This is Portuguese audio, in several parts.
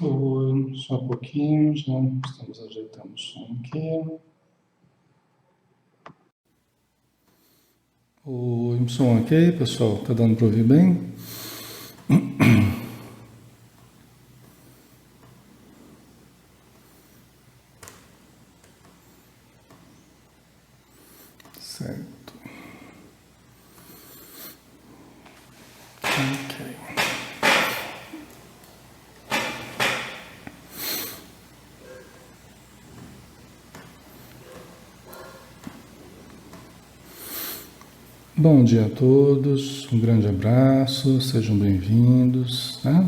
Oi, só um pouquinho, já estamos ajeitando o som aqui. O som ok, pessoal? Tá dando para ouvir bem? Certo. Ok. Bom dia a todos, um grande abraço, sejam bem-vindos, tá?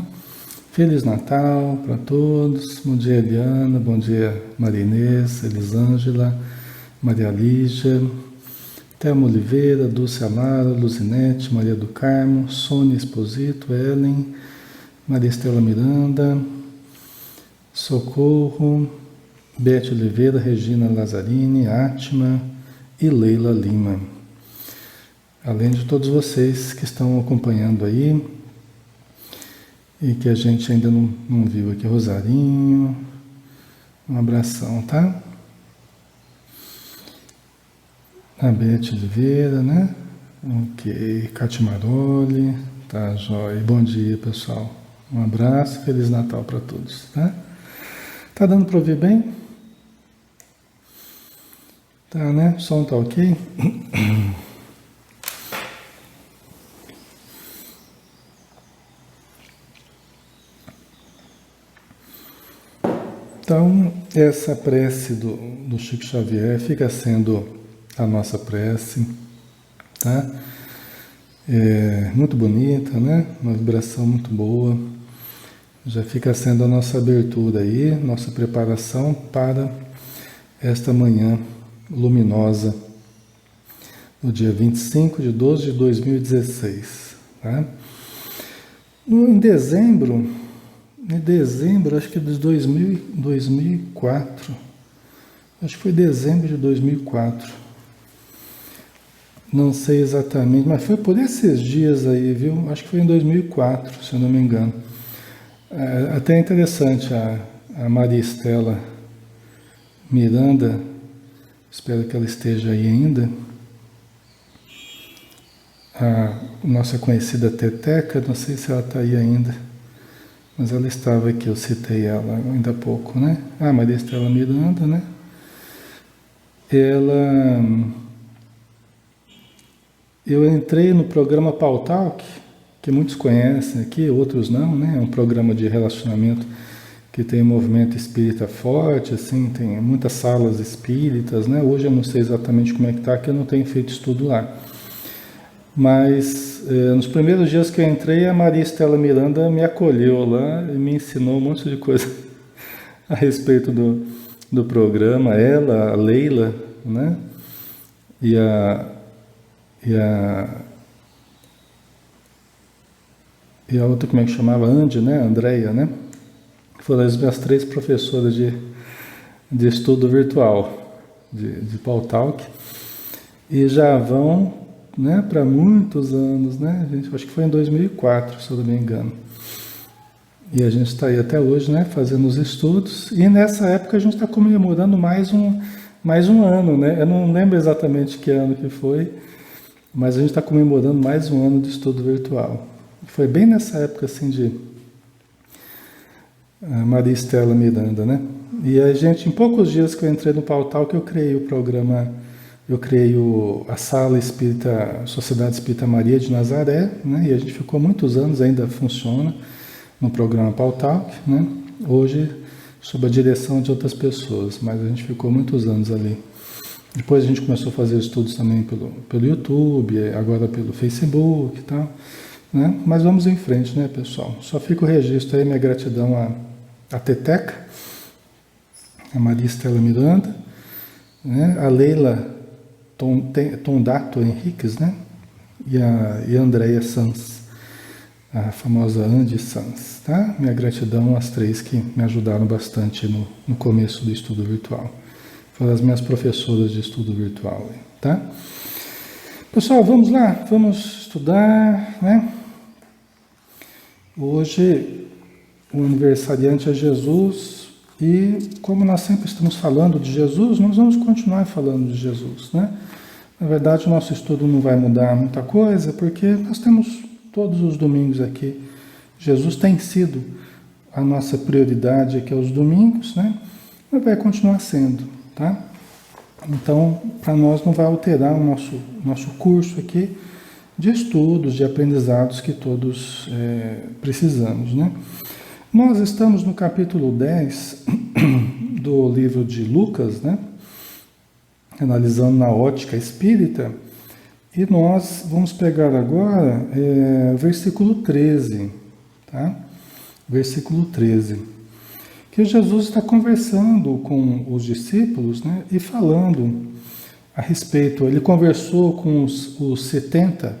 Feliz Natal para todos, bom dia Eliana, bom dia Maria Inês, Elisângela, Maria Lígia, Thelma Oliveira, Dulce Amara, Luzinete, Maria do Carmo, Sônia Esposito, Ellen, Maria Estela Miranda, Socorro, Bete Oliveira, Regina Lazzarini, Átima e Leila Lima. Além de todos vocês que estão acompanhando aí e que a gente ainda não viu aqui, Rosarinho, um abração, tá? A Bete Oliveira, né? Ok, Cátia Maroli, tá, jóia. Bom dia, pessoal. Um abraço, Feliz Natal para todos, tá? Tá dando para ouvir bem? Tá, né? O som tá ok? Então, essa prece do Chico Xavier fica sendo a nossa prece, tá? É muito bonita, né? Uma vibração muito boa. Já fica sendo a nossa abertura aí, nossa preparação para esta manhã luminosa, no dia 25 de 12 de 2016, tá? Em dezembro, acho que de 2004, acho que foi dezembro de 2004, não sei exatamente, mas foi por esses dias aí, viu? Acho que foi em 2004, se eu não me engano. É até interessante, a Maria Estela Miranda, espero que ela esteja aí ainda, a nossa conhecida Teteca, não sei se ela está aí ainda, mas ela estava aqui, eu citei ela ainda há pouco, né? Maria Estela Miranda, né? Eu entrei no programa Pautalk, que muitos conhecem aqui, outros não, né? É um programa de relacionamento que tem um movimento espírita forte, assim, tem muitas salas espíritas, né? Hoje eu não sei exatamente como é que está, que eu não tenho feito estudo lá. Mas nos primeiros dias que eu entrei, a Maria Estela Miranda me acolheu lá e me ensinou um monte de coisa a respeito do programa. Ela, a Leila, né? E a outra, como é que chamava? Andy, né? Andréia, né? Foram as minhas 3 professoras de estudo virtual, de Pautalk. E já vão, né, para muitos anos, né? Gente, acho que foi em 2004, se eu não me engano. E a gente está aí até hoje, né, fazendo os estudos. E nessa época a gente está comemorando mais um ano, né? Eu não lembro exatamente que ano que foi, mas a gente está comemorando mais um ano de estudo virtual. Foi bem nessa época, assim, de Maria Estela Miranda, né? E a gente, em poucos dias que eu entrei no Pautal, que eu criei o programa, eu criei a Sala Espírita, Sociedade Espírita Maria de Nazaré, né? E a gente ficou muitos anos, ainda funciona, no programa Pautal, né? Hoje, sob a direção de outras pessoas, mas a gente ficou muitos anos ali. Depois a gente começou a fazer estudos também pelo YouTube, agora pelo Facebook e tal, né? Mas vamos em frente, né, pessoal? Só fica o registro aí, minha gratidão a Teteca, a Maria Estela Miranda, né? A Leila Tondato Henriques, né? E a Andréia Sanz, a famosa Andy Sanz, tá? Minha gratidão às 3 que me ajudaram bastante no começo do estudo virtual. Foram as minhas professoras de estudo virtual, tá? Pessoal, vamos lá, vamos estudar, né? Hoje o aniversariante é Jesus, e como nós sempre estamos falando de Jesus, nós vamos continuar falando de Jesus, né? Na verdade, o nosso estudo não vai mudar muita coisa, porque nós temos todos os domingos aqui. Jesus tem sido a nossa prioridade aqui aos domingos, né? Mas vai continuar sendo, tá? Então, para nós não vai alterar o nosso curso aqui de estudos, de aprendizados que todos precisamos, né? Nós estamos no capítulo 10 do livro de Lucas, né? Analisando na ótica espírita, e nós vamos pegar agora versículo 13, tá? Versículo 13, que Jesus está conversando com os discípulos, né? E falando a respeito, ele conversou com os 70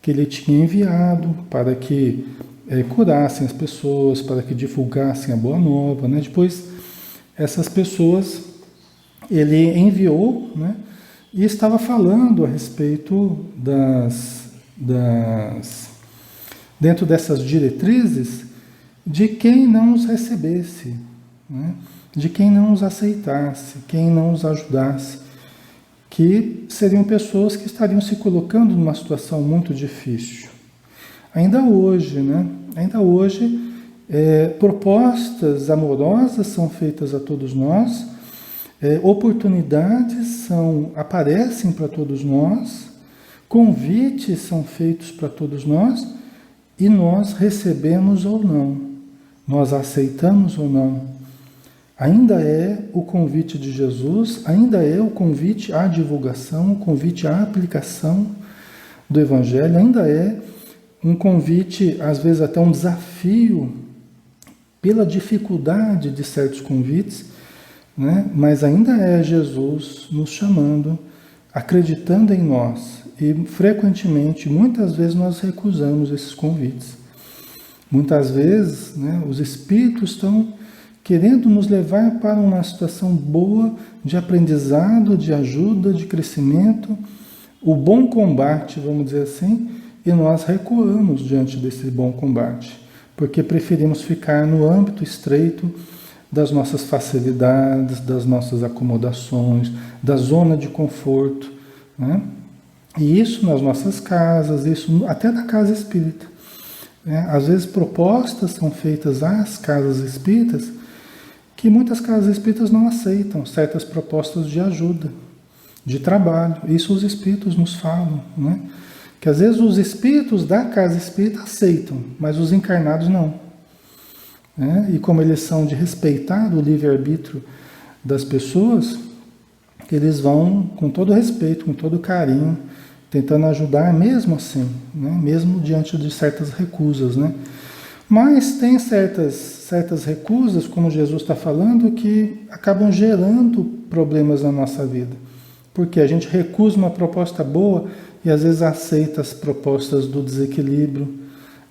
que ele tinha enviado para que curassem as pessoas, para que divulgassem a boa nova, né? Depois, essas pessoas ele enviou, né? E estava falando a respeito dentro dessas diretrizes, de quem não os recebesse, né? De quem não os aceitasse, quem não os ajudasse, que seriam pessoas que estariam se colocando numa situação muito difícil. Ainda hoje, né? Ainda hoje, propostas amorosas são feitas a todos nós, oportunidades aparecem para todos nós, convites são feitos para todos nós, e nós recebemos ou não, nós aceitamos ou não. Ainda é o convite de Jesus, ainda é o convite à divulgação, o convite à aplicação do Evangelho, ainda é um convite, às vezes até um desafio, pela dificuldade de certos convites, né? Mas ainda é Jesus nos chamando, acreditando em nós. E frequentemente, muitas vezes, nós recusamos esses convites. Muitas vezes, né, os espíritos estão querendo nos levar para uma situação boa, de aprendizado, de ajuda, de crescimento, o bom combate, vamos dizer assim, e nós recuamos diante desse bom combate, porque preferimos ficar no âmbito estreito das nossas facilidades, das nossas acomodações, da zona de conforto, né? E isso nas nossas casas, isso até na casa espírita, né? Às vezes propostas são feitas às casas espíritas que muitas casas espíritas não aceitam certas propostas de ajuda, de trabalho. Isso os espíritos nos falam, né? Que às vezes os espíritos da casa espírita aceitam, mas os encarnados não. Né? E como eles são de respeitar o livre-arbítrio das pessoas, eles vão com todo respeito, com todo carinho, tentando ajudar mesmo assim, né? Mesmo diante de certas recusas, né? Mas tem certas recusas, como Jesus está falando, que acabam gerando problemas na nossa vida. Porque a gente recusa uma proposta boa e às vezes aceita as propostas do desequilíbrio,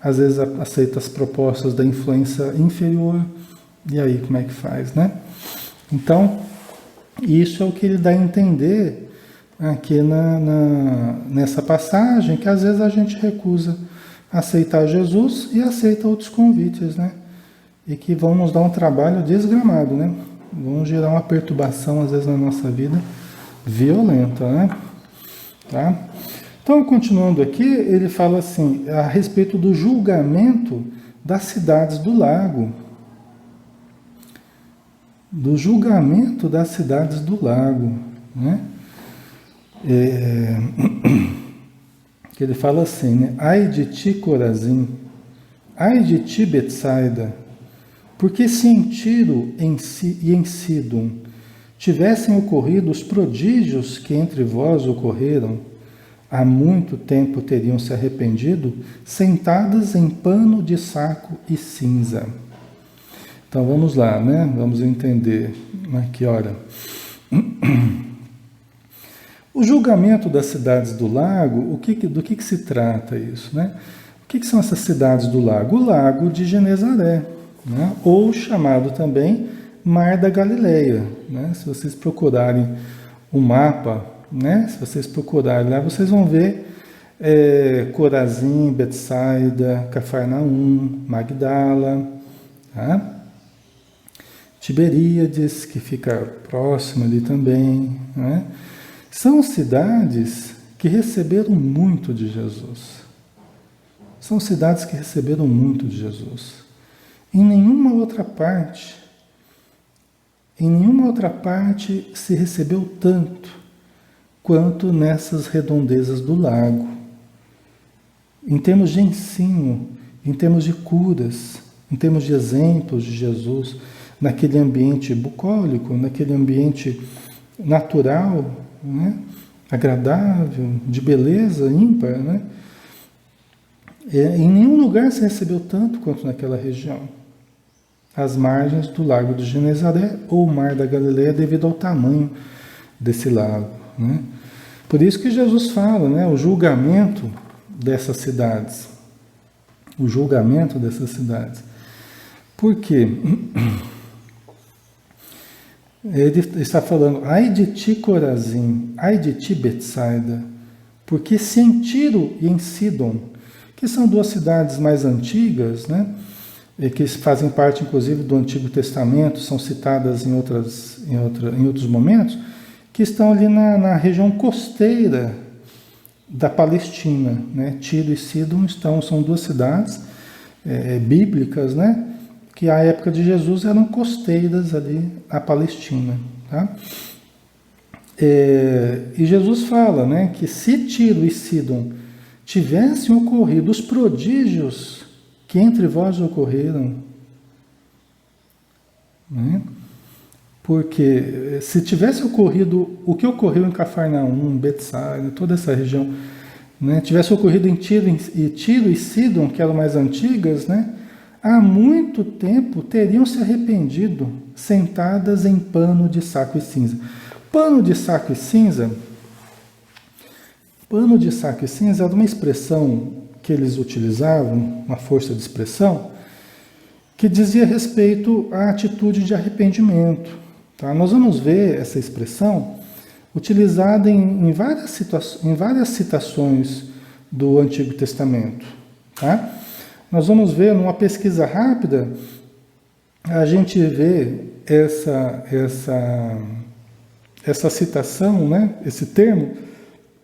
às vezes aceita as propostas da influência inferior. E aí, como é que faz, né? Então, isso é o que ele dá a entender aqui nessa passagem, que às vezes a gente recusa aceitar Jesus e aceita outros convites, né? E que vão nos dar um trabalho desgramado, né? Vão gerar uma perturbação, às vezes, na nossa vida violenta, né? Tá? Então, continuando aqui, ele fala assim, a respeito do julgamento das cidades do lago. Do julgamento das cidades do lago, né? Que ele fala assim, né? Ai de ti, Corazim, ai de ti, Betsaida, porque se em Tiro e em Sidom tivessem ocorrido os prodígios que entre vós ocorreram, há muito tempo teriam se arrependido, sentadas em pano de saco e cinza. Então vamos lá, né? Vamos entender aqui, olha. O julgamento das cidades do lago, do que se trata isso, né? O que são essas cidades do lago? O lago de Genezaré, né? Ou chamado também Mar da Galileia, né? Se vocês procurarem o mapa, né? Se vocês procurarem lá, vocês vão ver Corazim, Betsaida, Cafarnaum, Magdala, Tá? Tiberíades, que fica próximo ali também, né? São cidades que receberam muito de Jesus. São cidades que receberam muito de Jesus. Em nenhuma outra parte se recebeu tanto quanto nessas redondezas do lago. Em termos de ensino, em termos de curas, em termos de exemplos de Jesus, naquele ambiente bucólico, naquele ambiente natural, né? Agradável, de beleza ímpar, né? Em nenhum lugar se recebeu tanto quanto naquela região. Às margens do Lago de Genezaré ou Mar da Galileia, devido ao tamanho desse lago, né? Por isso que Jesus fala, né? O julgamento dessas cidades. O julgamento dessas cidades. Por quê? Ele está falando, ai de ti, Corazim, ai de ti, Betsaida, porque se em Tiro e em Sidom, que são duas cidades mais antigas, né, e que fazem parte, inclusive, do Antigo Testamento, são citadas em outros momentos, que estão ali na região costeira da Palestina, né? Tiro e Sidom são duas cidades bíblicas, né? Que à época de Jesus eram costeiras ali na Palestina, tá? E Jesus fala, né, que se Tiro e Sidom tivessem ocorrido os prodígios que entre vós ocorreram, né? Porque se tivesse ocorrido o que ocorreu em Cafarnaum, Betsaida, toda essa região, né, tivesse ocorrido em Tiro e Sidom, que eram mais antigas, né, há muito tempo teriam se arrependido, sentadas em pano de saco e cinza. Pano de saco e cinza era uma expressão que eles utilizavam, uma força de expressão, que dizia respeito à atitude de arrependimento. Tá? Nós vamos ver essa expressão utilizada em várias citações do Antigo Testamento. Tá? Nós vamos ver, numa pesquisa rápida, a gente vê essa citação, né? Esse termo,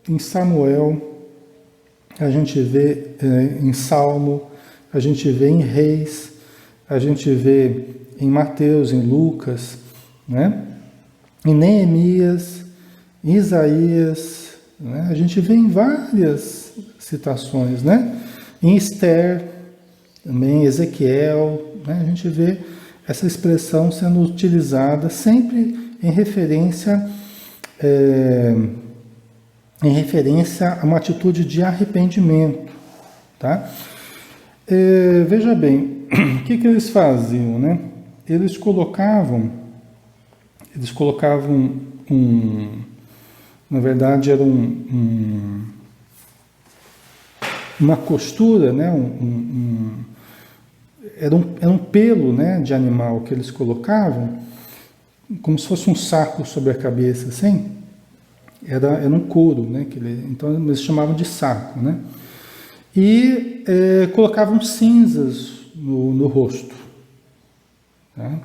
em Samuel, a gente vê em Salmo, a gente vê em Reis, a gente vê em Mateus, em Lucas, né? Em Neemias, em Isaías, né? A gente vê em várias citações, né? Em Esther, também em Ezequiel, né? A gente vê essa expressão sendo utilizada sempre em referência a uma atitude de arrependimento, tá? Veja bem, o que eles faziam, né? Eles colocavam na verdade era uma costura, né? Era um pelo, né, de animal que eles colocavam, como se fosse um saco sobre a cabeça, assim. Era um couro, né? Então eles chamavam de saco, né? E colocavam cinzas no rosto. Tá?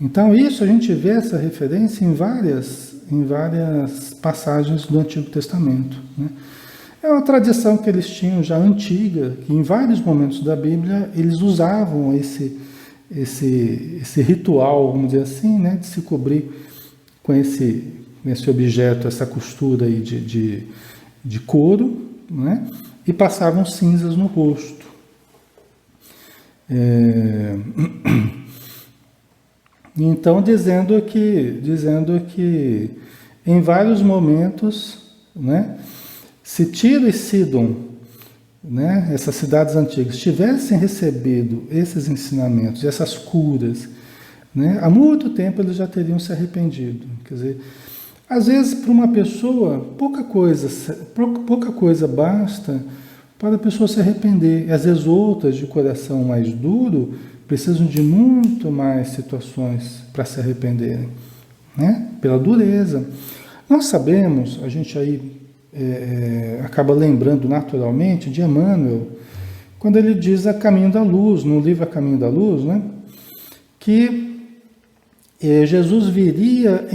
Então isso a gente vê essa referência em várias passagens do Antigo Testamento, né? É uma tradição que eles tinham já antiga, que em vários momentos da Bíblia eles usavam esse ritual, vamos dizer assim, né, de se cobrir com esse objeto, essa costura aí de couro, né, e passavam cinzas no rosto. Então, dizendo que em vários momentos, né, se Tiro e Sidom, né, essas cidades antigas, tivessem recebido esses ensinamentos, essas curas, né, há muito tempo eles já teriam se arrependido. Quer dizer, às vezes para uma pessoa, pouca coisa basta para a pessoa se arrepender. E às vezes outras de coração mais duro precisam de muito mais situações para se arrependerem, né, pela dureza. Nós sabemos, a gente aí acaba lembrando naturalmente de Emmanuel, quando ele diz A Caminho da Luz, no livro A Caminho da Luz, né? que Jesus viria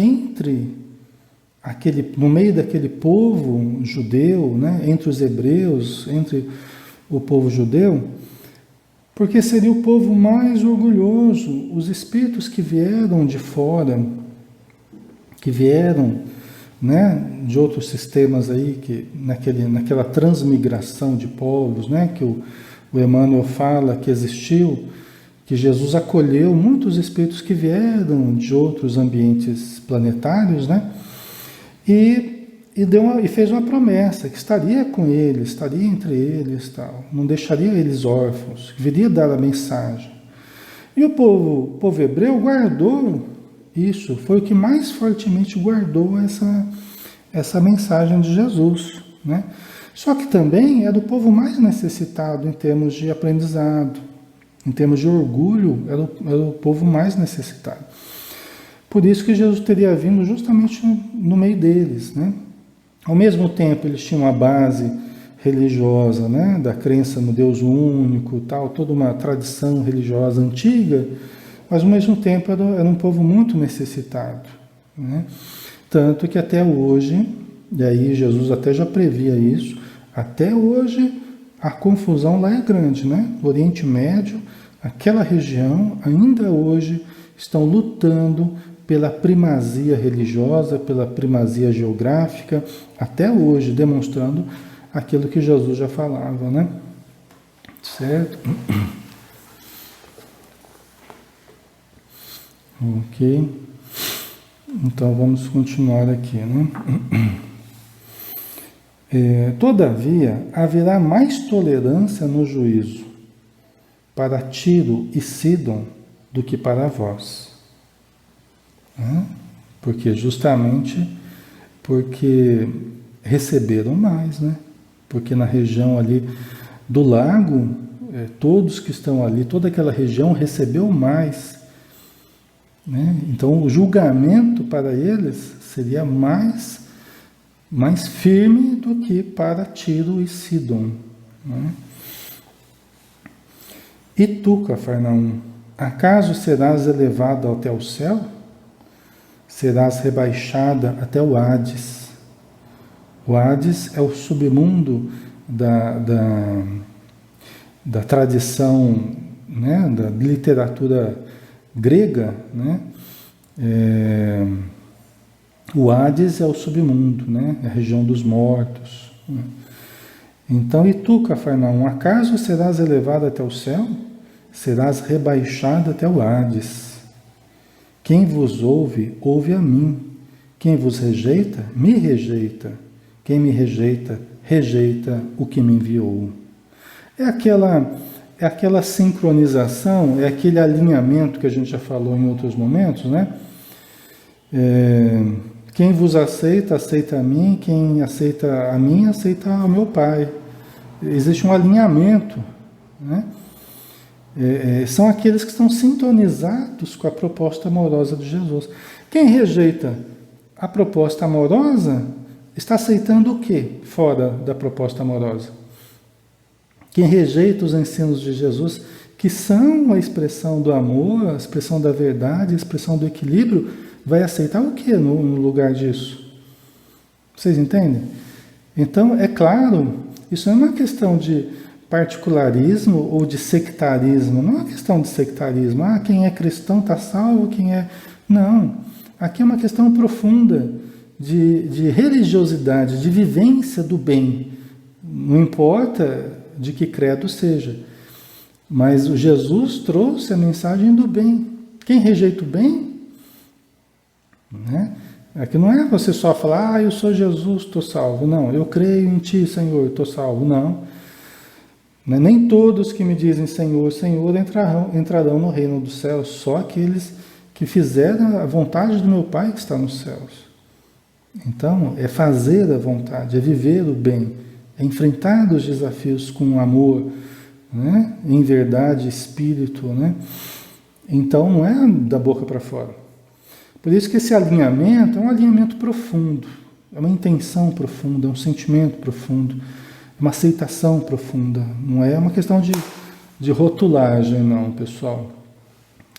no meio daquele povo judeu, né, entre os hebreus, entre o povo judeu, porque seria o povo mais orgulhoso, os espíritos que vieram de fora, que vieram, né, de outros sistemas aí, que naquela transmigração de povos, né, que o Emmanuel fala que existiu, que Jesus acolheu muitos espíritos que vieram de outros ambientes planetários, né, e fez uma promessa, que estaria com eles, estaria entre eles, tal, não deixaria eles órfãos, viria dar a mensagem. E o povo hebreu guardou isso, foi o que mais fortemente guardou essa mensagem de Jesus, né? Só que também era o povo mais necessitado em termos de aprendizado, em termos de orgulho, era o povo mais necessitado. Por isso que Jesus teria vindo justamente no meio deles, né? Ao mesmo tempo, eles tinham uma base religiosa, né? Da crença no Deus único, tal, toda uma tradição religiosa antiga, mas ao mesmo tempo era um povo muito necessitado, né? Tanto que até hoje, e aí Jesus até já previa isso, até hoje a confusão lá é grande, né? O Oriente Médio, aquela região, ainda hoje estão lutando pela primazia religiosa, pela primazia geográfica, até hoje, demonstrando aquilo que Jesus já falava, né? Certo? Ok. Então vamos continuar aqui, né? Todavia, haverá mais tolerância no juízo para Tiro e Sidom do que para vós. Porque receberam mais, né? Porque na região ali do lago, todos que estão ali, toda aquela região recebeu mais, né? Então o julgamento para eles seria mais firme do que para Tiro e Sidom, né? E tu, Cafarnaum, acaso serás elevado até o céu? Serás rebaixada até o Hades. O Hades é o submundo da tradição, né, da literatura grega, né? O Hades é o submundo, né? É a região dos mortos, né? Então, e tu, Cafarnaum, acaso serás elevado até o céu? Serás rebaixado até o Hades. Quem vos ouve, ouve a mim. Quem vos rejeita, me rejeita. Quem me rejeita, rejeita o que me enviou. É aquela sincronização, é aquele alinhamento que a gente já falou em outros momentos, né? Quem vos aceita, aceita a mim. Quem aceita a mim, aceita ao meu Pai. Existe um alinhamento, né? São aqueles que estão sintonizados com a proposta amorosa de Jesus. Quem rejeita a proposta amorosa está aceitando o quê fora da proposta amorosa? Quem rejeita os ensinos de Jesus, que são a expressão do amor, a expressão da verdade, a expressão do equilíbrio, vai aceitar o quê no lugar disso? Vocês entendem? Então, é claro, isso não é uma questão de particularismo ou de sectarismo, não é uma questão de sectarismo, quem é cristão está salvo, quem é... Não, aqui é uma questão profunda de religiosidade, de vivência do bem, não importa de que credo seja, mas o Jesus trouxe a mensagem do bem. Quem rejeita o bem, né? Aqui não é você só falar, eu sou Jesus, estou salvo, não, eu creio em Ti, Senhor, estou salvo, não. Nem todos que me dizem Senhor, Senhor entrarão no reino dos céus, só aqueles que fizeram a vontade do meu Pai que está nos céus. Então, é fazer a vontade, é viver o bem, é enfrentar os desafios com amor, né? Em verdade, espírito, né? Então, não é da boca para fora. Por isso que esse alinhamento é um alinhamento profundo, é uma intenção profunda, é um sentimento profundo, uma aceitação profunda, não é uma questão de rotulagem, não, pessoal.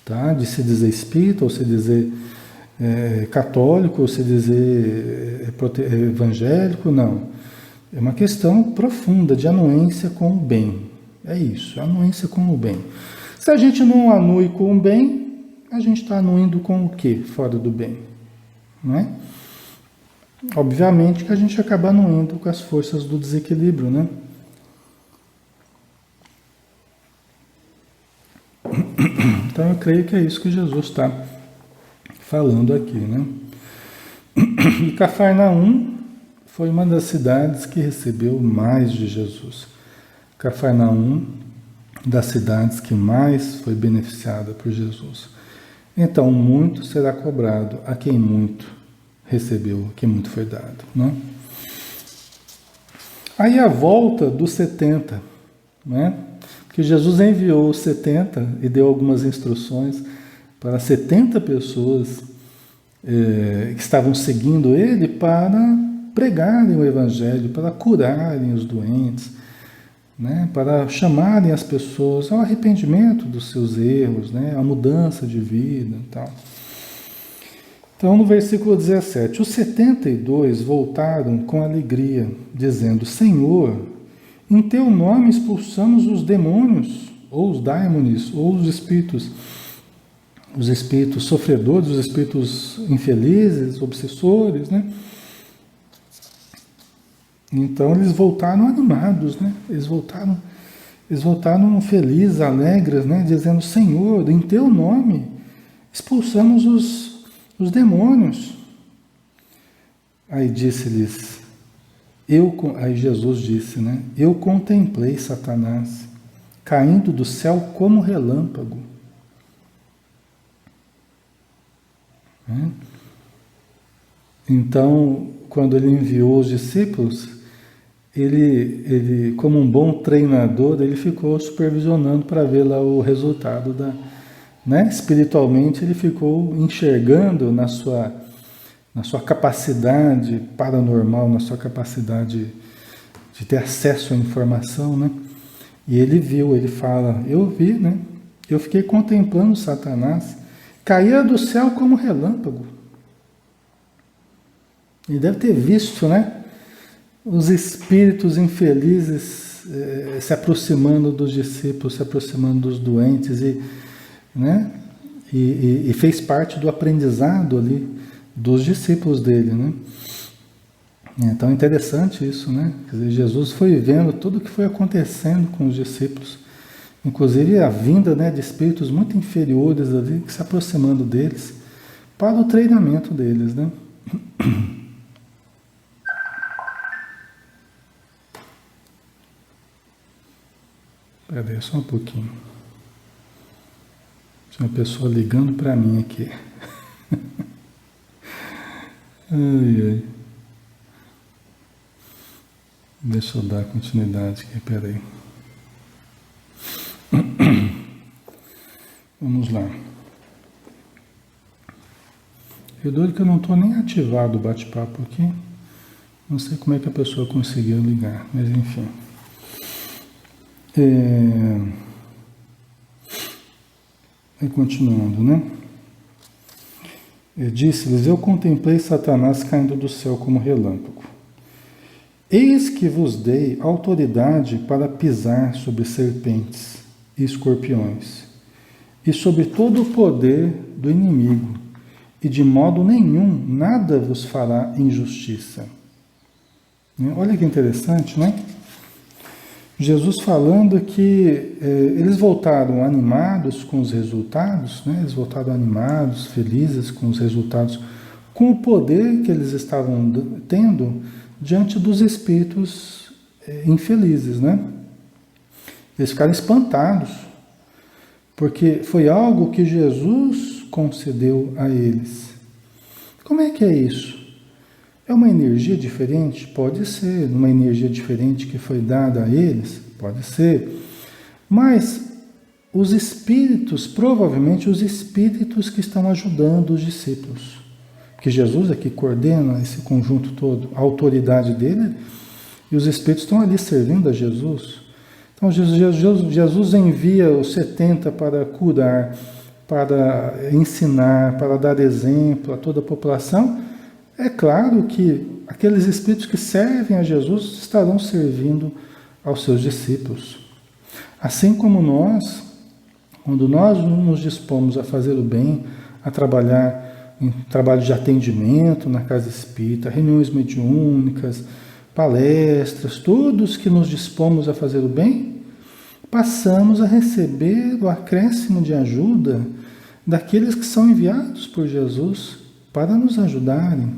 tá? De se dizer espírita, ou se dizer católico, ou se dizer evangélico, não. É uma questão profunda de anuência com o bem. É isso, anuência com o bem. Se a gente não anui com o bem, a gente está anuindo com o quê fora do bem? Não é? Obviamente que a gente acaba anuindo com as forças do desequilíbrio, né? Então eu creio que é isso que Jesus está falando aqui, né? E Cafarnaum foi uma das cidades que recebeu mais de Jesus. Cafarnaum, das cidades que mais foi beneficiada por Jesus. Então, muito será cobrado a quem muito recebeu, a quem muito foi dado, né? Aí a volta dos 70, né? Porque Jesus enviou os 70 e deu algumas instruções para 70 pessoas que estavam seguindo ele para pregarem o Evangelho, para curarem os doentes, né? Para chamarem as pessoas ao arrependimento dos seus erros, né? À mudança de vida e tal. Então, no versículo 17, os 72 voltaram com alegria, dizendo: Senhor, em teu nome expulsamos os demônios, ou os daimones, ou os espíritos sofredores, os espíritos infelizes, obsessores, né? Então eles voltaram animados, né? Eles voltaram felizes, alegres, né? Dizendo: Senhor, em teu nome expulsamos os demônios. Aí disse-lhes, aí Jesus disse, né? Eu contemplei Satanás caindo do céu como relâmpago. Então, quando ele enviou os discípulos, ele, como um bom treinador, ele ficou supervisionando para ver lá o resultado né? Espiritualmente, ele ficou enxergando na sua capacidade paranormal, na sua capacidade de ter acesso à informação, né? E ele viu, ele fala, eu vi, né? Eu fiquei contemplando Satanás, caía do céu como relâmpago. Ele deve ter visto, né? Os espíritos infelizes se aproximando dos discípulos, se aproximando dos doentes, né? E fez parte do aprendizado ali dos discípulos dele, né? Então é interessante isso, né? Quer dizer, Jesus foi vendo tudo o que foi acontecendo com os discípulos, inclusive a vinda, né, de espíritos muito inferiores ali, se aproximando deles para o treinamento deles, né? Espera aí, só um pouquinho. Tem uma pessoa ligando para mim aqui. Ai, ai. Deixa eu dar continuidade aqui, peraí. Vamos lá. Eu dou que eu não estou nem ativado o bate-papo aqui. Não sei como é que a pessoa conseguiu ligar, mas enfim. E continuando, né? Disse-lhes, eu contemplei Satanás caindo do céu como relâmpago. Eis que vos dei autoridade para pisar sobre serpentes e escorpiões, e sobre todo o poder do inimigo, e de modo nenhum nada vos fará injustiça. Olha que interessante, né? Jesus falando que eles voltaram animados com os resultados, né? Eles voltaram animados, felizes com os resultados, com o poder que eles estavam tendo diante dos espíritos infelizes, né? Eles ficaram espantados, porque foi algo que Jesus concedeu a eles. Como é que é isso? É uma energia diferente? Pode ser. Uma energia diferente que foi dada a eles? Pode ser. Mas os espíritos, provavelmente os espíritos que estão ajudando os discípulos. Porque Jesus é que coordena esse conjunto todo, a autoridade dele, e os espíritos estão ali servindo a Jesus. Então Jesus envia os 70 para curar para ensinar, para dar exemplo a toda a população, é claro que aqueles espíritos que servem a Jesus estarão servindo aos seus discípulos. Assim como nós, quando nós nos dispomos a fazer o bem, a trabalhar em trabalho de atendimento na casa espírita, reuniões mediúnicas, palestras, todos que nos dispomos a fazer o bem, passamos a receber o acréscimo de ajuda daqueles que são enviados por Jesus para nos ajudarem.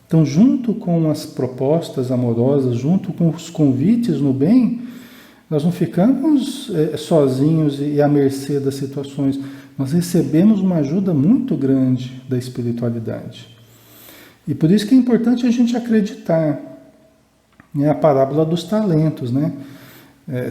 Então, junto com as propostas amorosas, junto com os convites no bem, nós não ficamos sozinhos e à mercê das situações. Nós recebemos uma ajuda muito grande da espiritualidade. E por isso que é importante a gente acreditar. É a parábola dos talentos, né?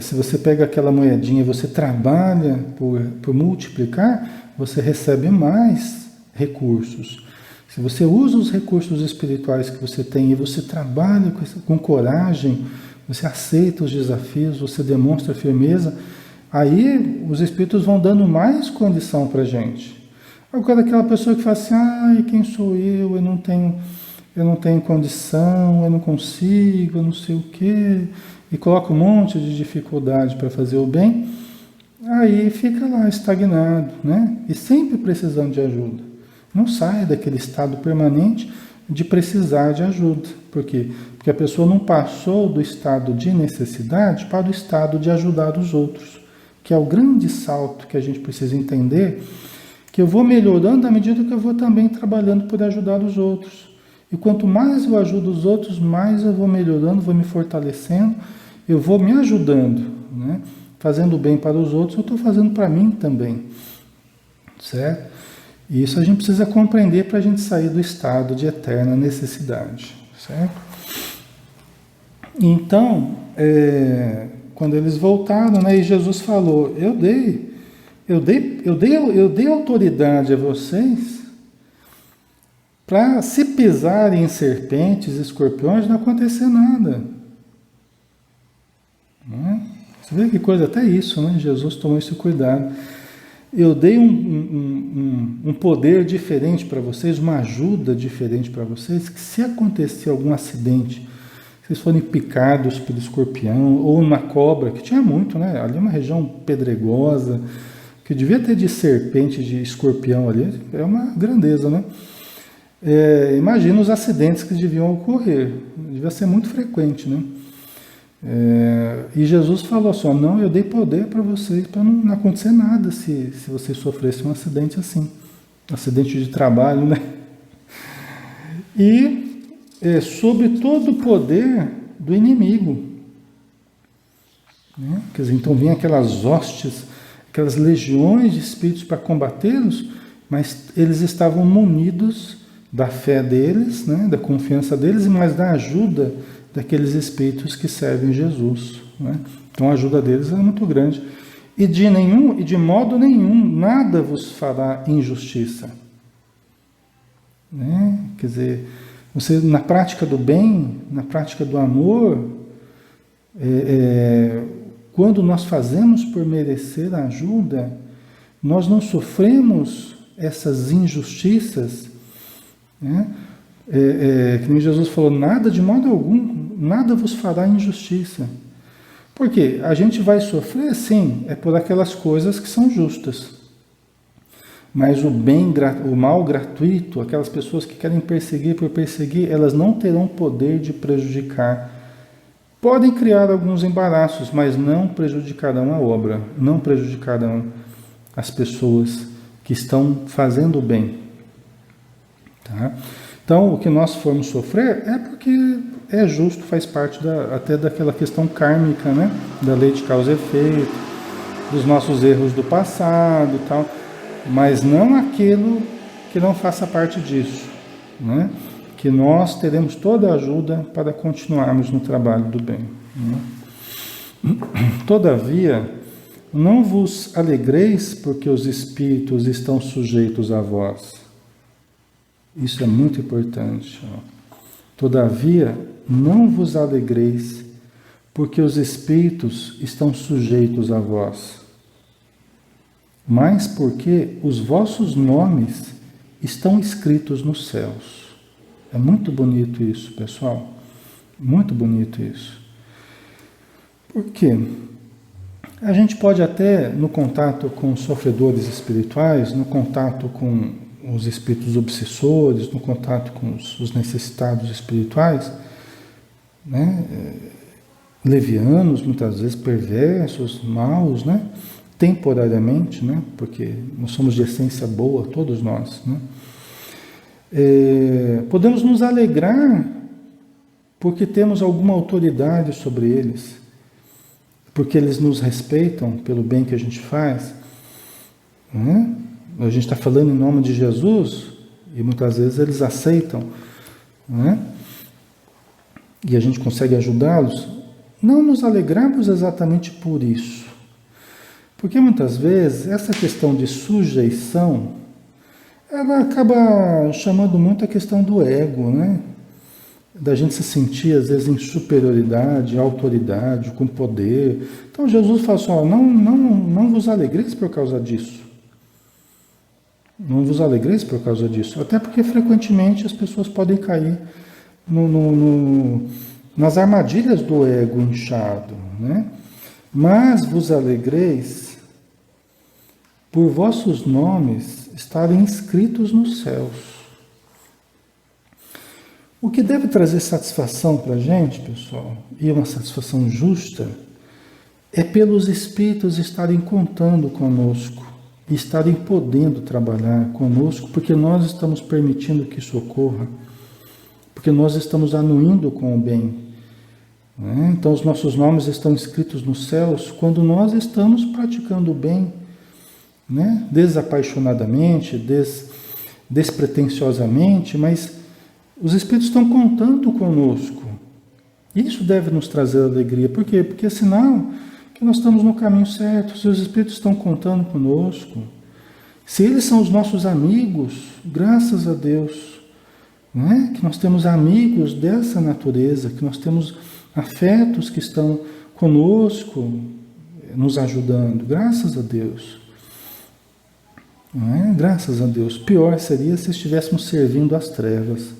Se você pega aquela moedinha e você trabalha por multiplicar, você recebe mais recursos. Se você usa os recursos espirituais que você tem e você trabalha com coragem, você aceita os desafios, você demonstra firmeza, aí os espíritos vão dando mais condição para a gente. Agora aquela pessoa que fala assim, ai, quem sou eu não tenho condição, eu não consigo, eu não sei o quê, e coloca um monte de dificuldade para fazer o bem, aí fica lá estagnado, né? E sempre precisando de ajuda. Não sai daquele estado permanente de precisar de ajuda. Por quê? Porque a pessoa não passou do estado de necessidade para o estado de ajudar os outros, que é o grande salto que a gente precisa entender, que eu vou melhorando à medida que eu vou também trabalhando por ajudar os outros. E quanto mais eu ajudo os outros, mais eu vou melhorando, vou me fortalecendo, eu vou me ajudando, né? Fazendo bem para os outros, eu estou fazendo para mim também, certo? E isso a gente precisa compreender para a gente sair do estado de eterna necessidade, certo? Então, quando eles voltaram, né, e Jesus falou, eu dei autoridade a vocês para se pisarem em serpentes, escorpiões, não acontecer nada. Não é? Você vê que coisa, até isso, né? Jesus tomou esse cuidado. Eu dei um poder diferente para vocês, uma ajuda diferente para vocês, que se acontecer algum acidente, se vocês forem picados pelo escorpião ou uma cobra, que tinha muito, né? Ali é uma região pedregosa, que devia ter de serpente, de escorpião ali, é uma grandeza, né? Imagina os acidentes que deviam ocorrer, devia ser muito frequente, né? E Jesus falou assim, não, eu dei poder para vocês, para não acontecer nada se vocês sofressem um acidente assim, um acidente de trabalho, né? E sobre todo o poder do inimigo, né? Quer dizer, então vinham aquelas hostes, aquelas legiões de espíritos para combatê-los, mas eles estavam munidos da fé deles, né? Da confiança deles, mas da ajuda daqueles espíritos que servem Jesus, né? Então a ajuda deles é muito grande. E de modo nenhum, nada vos fará injustiça, né? Quer dizer, você na prática do bem, na prática do amor, quando nós fazemos por merecer a ajuda, nós não sofremos essas injustiças, né? Que nem Jesus falou, nada, de modo algum, nada vos fará injustiça. Por quê? A gente vai sofrer, sim, por aquelas coisas que são justas. Mas o mal gratuito, aquelas pessoas que querem perseguir por perseguir, elas não terão poder de prejudicar. Podem criar alguns embaraços, mas não prejudicarão a obra, não prejudicarão as pessoas que estão fazendo o bem. Tá? Então, o que nós formos sofrer é porque é justo, faz parte até daquela questão kármica, né? Da lei de causa e efeito, dos nossos erros do passado e tal, mas não aquilo que não faça parte disso, né? Que nós teremos toda a ajuda para continuarmos no trabalho do bem, né? Todavia, não vos alegreis porque os espíritos estão sujeitos a vós. Isso é muito importante. Todavia, não vos alegreis, porque os espíritos estão sujeitos a vós. mas porque os vossos nomes estão escritos nos céus. É muito bonito isso, pessoal. Muito bonito isso. Por quê? A gente pode até, no contato com sofredores espirituais, no contato com os espíritos obsessores, no contato com os necessitados espirituais, né? Levianos, muitas vezes perversos, maus, né? Temporariamente, né? Porque nós somos de essência boa, todos nós, né? Podemos nos alegrar porque temos alguma autoridade sobre eles, porque eles nos respeitam pelo bem que a gente faz, né? A gente está falando em nome de Jesus e muitas vezes eles aceitam, né? E a gente consegue ajudá-los. Não nos alegramos exatamente por isso, porque muitas vezes essa questão de sujeição, ela acaba chamando muito a questão do ego, né? Da gente se sentir, às vezes, em superioridade, autoridade, com poder. Então, Jesus fala assim, ó, não vos alegreis por causa disso. Não vos alegreis por causa disso. Até porque, frequentemente, as pessoas podem cair nas armadilhas do ego inchado, né? Mas vos alegreis por vossos nomes estarem inscritos nos céus. O que deve trazer satisfação para a gente, pessoal, e uma satisfação justa, é pelos Espíritos estarem contando conosco, e estarem podendo trabalhar conosco, porque nós estamos permitindo que isso ocorra, porque nós estamos anuindo com o bem, né? Então, os nossos nomes estão escritos nos céus quando nós estamos praticando o bem, né? Desapaixonadamente, despretensiosamente, mas os Espíritos estão contando conosco. Isso deve nos trazer alegria. Por quê? Porque é sinal que nós estamos no caminho certo. Se os Espíritos estão contando conosco, se eles são os nossos amigos, graças a Deus, né? Que nós temos amigos dessa natureza, que nós temos afetos que estão conosco, nos ajudando, graças a Deus. Não é? Graças a Deus. Pior seria se estivéssemos servindo às trevas.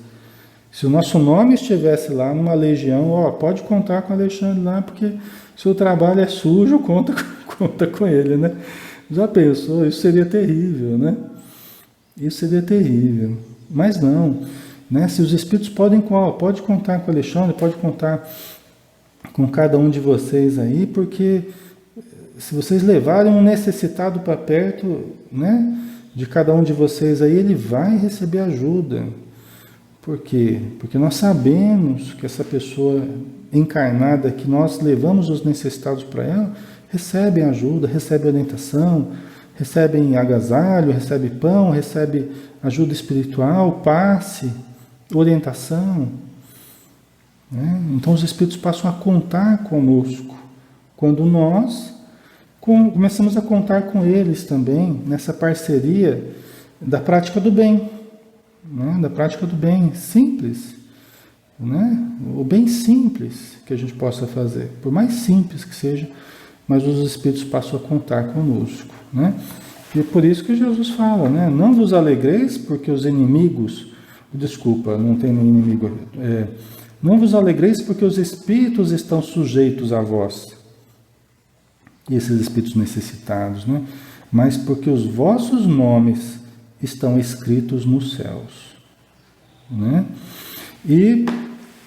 Se o nosso nome estivesse lá numa legião, ó, pode contar com o Alexandre lá, porque se o trabalho é sujo, conta com ele, né? Já pensou? Isso seria terrível, né? Isso seria terrível. Mas não, né? Se os Espíritos pode contar com o Alexandre, pode contar com cada um de vocês aí, porque se vocês levarem um necessitado para perto, né, de cada um de vocês aí, ele vai receber ajuda. Por quê? Porque nós sabemos que essa pessoa encarnada, que nós levamos os necessitados para ela, recebe ajuda, recebe orientação, recebe agasalho, recebe pão, recebe ajuda espiritual, passe, orientação, né? Então os Espíritos passam a contar conosco, quando nós começamos a contar com eles também, nessa parceria da prática do bem, né? Da prática do bem simples, né? O bem simples que a gente possa fazer, por mais simples que seja, mas os Espíritos passam a contar conosco, né? E é por isso que Jesus fala, né? Não vos alegreis porque os inimigos, desculpa, não tem nenhum inimigo, não vos alegreis porque os Espíritos estão sujeitos a vós, esses Espíritos necessitados, né? Mas porque os vossos nomes estão escritos nos céus, né? E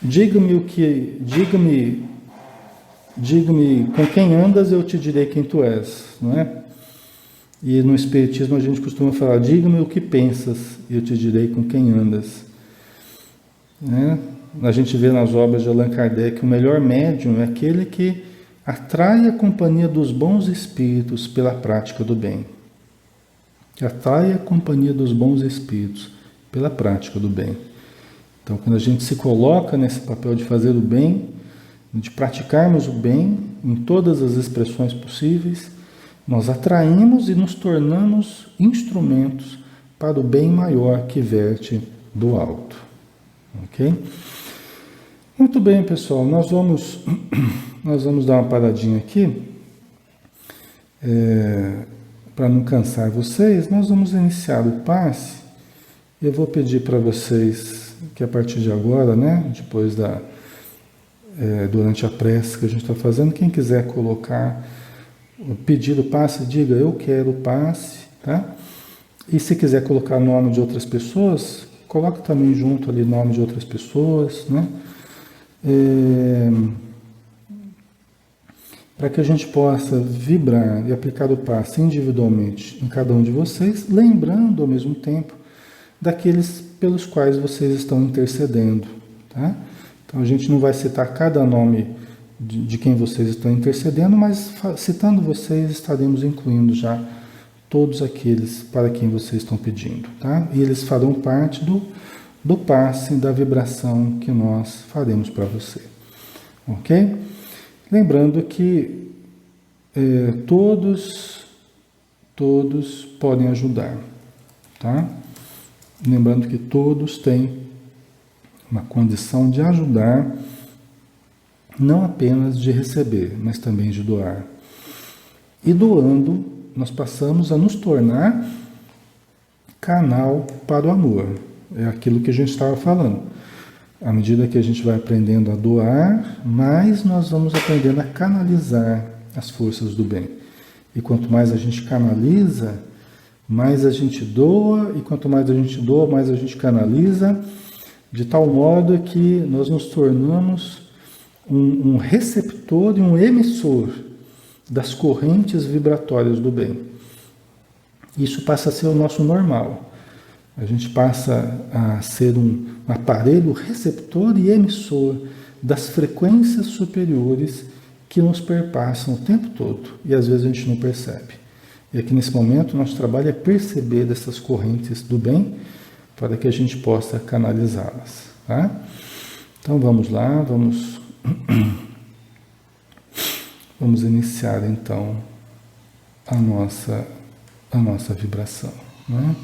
diga-me com quem andas, eu te direi quem tu és, não é? E no Espiritismo a gente costuma falar, diga-me o que pensas, e eu te direi com quem andas, né? A gente vê nas obras de Allan Kardec, o melhor médium é aquele que atrai a companhia dos bons espíritos pela prática do bem. Que atrai a companhia dos bons espíritos pela prática do bem. Então, quando a gente se coloca nesse papel de fazer o bem, de praticarmos o bem em todas as expressões possíveis, nós atraímos e nos tornamos instrumentos para o bem maior que verte do alto. Ok? Muito bem, pessoal. Nós vamos dar uma paradinha aqui. para não cansar vocês, nós vamos iniciar o passe. Eu vou pedir para vocês que a partir de agora, né, depois durante a prece que a gente está fazendo, quem quiser colocar o pedido passe, diga eu quero passe, tá? E se quiser colocar nome de outras pessoas, coloca também junto ali nome de outras pessoas, né? Para que a gente possa vibrar e aplicar o passe individualmente em cada um de vocês, lembrando ao mesmo tempo daqueles pelos quais vocês estão intercedendo, tá? Então a gente não vai citar cada nome de quem vocês estão intercedendo, mas citando vocês estaremos incluindo já todos aqueles para quem vocês estão pedindo, tá? E eles farão parte do passe, da vibração que nós faremos para você, ok? Lembrando que todos podem ajudar, tá? Lembrando que todos têm uma condição de ajudar, não apenas de receber, mas também de doar. E doando, nós passamos a nos tornar canal para o amor. É aquilo que a gente estava falando. À medida que a gente vai aprendendo a doar, mais nós vamos aprendendo a canalizar as forças do bem. E quanto mais a gente canaliza, mais a gente doa, e quanto mais a gente doa, mais a gente canaliza, de tal modo que nós nos tornamos um receptor e um emissor das correntes vibratórias do bem. Isso passa a ser o nosso normal. A gente passa a ser um aparelho receptor e emissor das frequências superiores que nos perpassam o tempo todo, e às vezes a gente não percebe. E aqui nesse momento nosso trabalho é perceber dessas correntes do bem para que a gente possa canalizá-las, tá? Então vamos lá, vamos iniciar então a nossa vibração, né?